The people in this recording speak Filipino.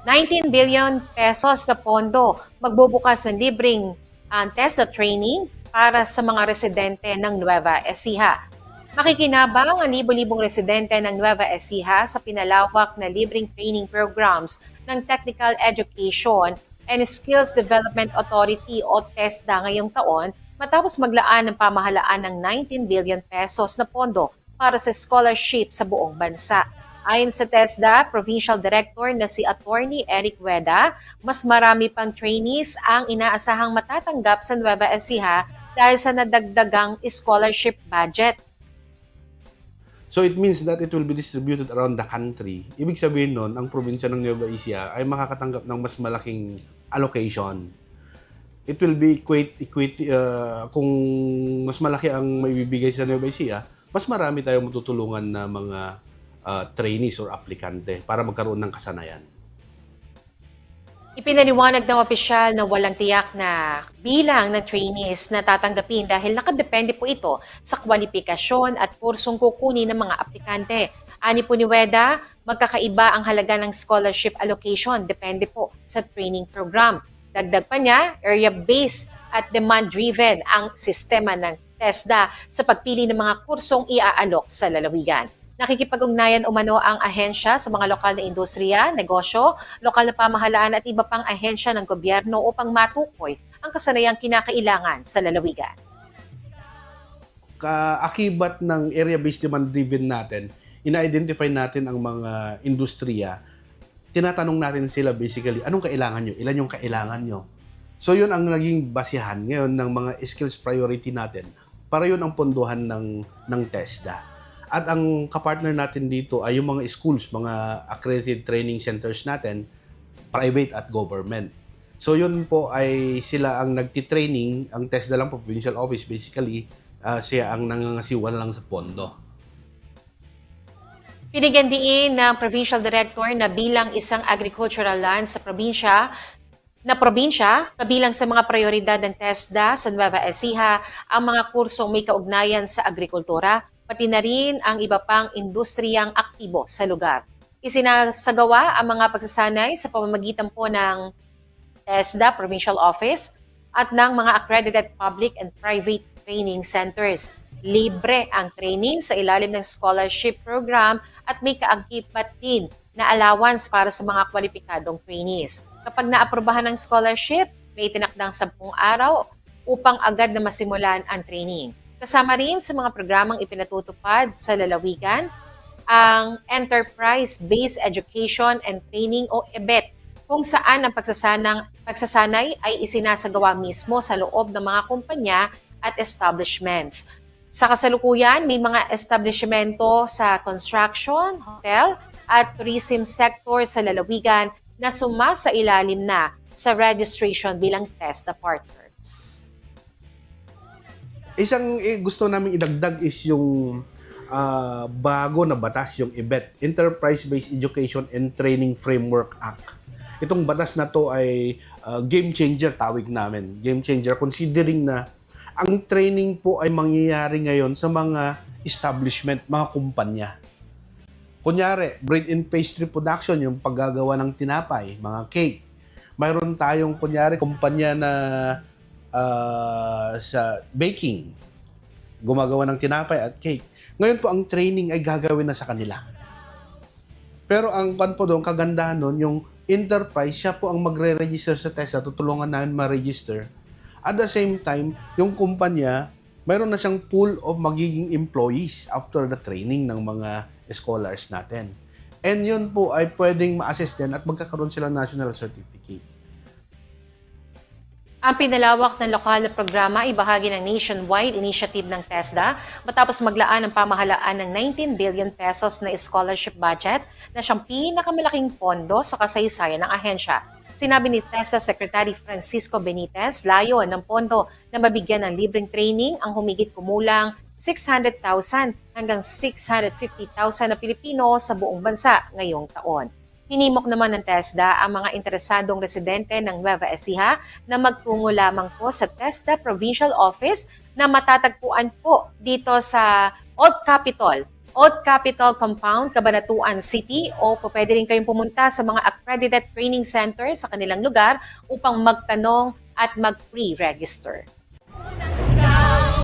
19 billion pesos na pondo magbubukas ng libreng TESDA training para sa mga residente ng Nueva Ecija. Makikinabang ang libo-libong residente ng Nueva Ecija sa pinalawak na libreng training programs ng Technical Education and Skills Development Authority o TESDA ngayong taon matapos maglaan ng pamahalaan ng 19 billion pesos na pondo para sa scholarship sa buong bansa. Ayon sa TESDA, Provincial Director na si Attorney Eric Weda, mas marami pang trainees ang inaasahang matatanggap sa Nueva Ecija dahil sa nadagdagang scholarship budget. So it means that it will be distributed around the country. Ibig sabihin nun, ang probinsya ng Nueva Ecija ay makakatanggap ng mas malaking allocation. It will be kung mas malaki ang maibibigay sa Nueva Ecija, mas marami tayong matutulungan na mga trainees or aplikante para magkaroon ng kasanayan. Ipinaliwanag ng opisyal na walang tiyak na bilang ng trainees na tatanggapin dahil nakadepende po ito sa kwalifikasyon at kursong kukunin ng mga aplikante. Ani po ni Weda, magkakaiba ang halaga ng scholarship allocation depende po sa training program. Dagdag pa niya, area-based at demand-driven ang sistema ng TESDA sa pagpili ng mga kursong iaalok sa lalawigan. Nakikipag-ugnayan umano ang ahensya sa mga lokal na industriya, negosyo, lokal na pamahalaan at iba pang ahensya ng gobyerno upang matukoy ang kasanayang kinakailangan sa lalawigan. Kaakibat ng area-based demand-driven natin, ina-identify natin ang mga industriya, tinatanong natin sila basically, anong kailangan nyo? Ilan yung kailangan nyo? So yun ang naging basihan ngayon ng mga skills priority natin para yun ang pondohan ng TESDA. At ang kapartner natin dito ay yung mga schools, mga accredited training centers natin, private at government. So yun po ay sila ang nagtitraining, ang TESDA lang po, provincial office basically, siya ang nangangasiwan lang sa pondo. Binigyan din ng provincial director na bilang isang agricultural land sa probinsya, kabilang sa mga prioridad ng TESDA sa Nueva Ecija ang mga kursong may kaugnayan sa agrikultura, pati na rin ang iba pang industriyang aktibo sa lugar. Isinasagawa ang mga pagsasanay sa pamamagitan po ng TESDA Provincial Office at ng mga accredited public and private training centers. Libre ang training sa ilalim ng scholarship program at may kaakibat din na allowance para sa mga kwalipikadong trainees. Kapag naaprobahan ng scholarship, may tinakdang 10 araw upang agad na masimulan ang training. Kasama rin sa mga programang ipinatutupad sa lalawigan ang Enterprise-Based Education and Training o EBET, kung saan ang pagsasanay ay isinasagawa mismo sa loob ng mga kumpanya at establishments. Sa kasalukuyan, may mga establishmento sa construction, hotel at tourism sector sa lalawigan na sumasa ilalim na sa registration bilang TESDA partners. Isang gusto namin idagdag is yung bago na batas, yung EBET, Enterprise-Based Education and Training Framework Act. Itong batas na to ay game changer, tawag namin. Game changer considering na ang training po ay mangyayari ngayon sa mga establishment, mga kumpanya. Kunyari, bread and pastry production, yung paggagawa ng tinapay, mga cake. Mayroon tayong, kunyari, kumpanya na sa baking, gumagawa ng tinapay at cake. Ngayon po, ang training ay gagawin na sa kanila. Pero ang kagandahan nun, yung enterprise, siya po ang magre-register sa TESDA, tutulungan namin ma-register. At the same time, yung kumpanya, mayroon na siyang pool of magiging employees after the training ng mga scholars natin. And yun po ay pwedeng ma-assess din at magkakaroon sila national certificate. Ang pinalawak ng lokal na programa ay bahagi ng nationwide initiative ng TESDA matapos maglaan ng pamahalaan ng 19 billion pesos na scholarship budget na siyang pinakamalaking pondo sa kasaysayan ng ahensya. Sinabi ni TESDA Secretary Francisco Benitez, layo ng pondo na mabigyan ng libreng training ang humigit kumulang 600,000 hanggang 650,000 na Pilipino sa buong bansa ngayong taon. Hinimok naman ng TESDA ang mga interesadong residente ng Nueva Ecija na magtungo lamang po sa TESDA Provincial Office na matatagpuan po dito sa Old Capitol Old Capital Compound, Cabanatuan City o pwede rin kayong pumunta sa mga accredited training center sa kanilang lugar upang magtanong at mag-pre-register.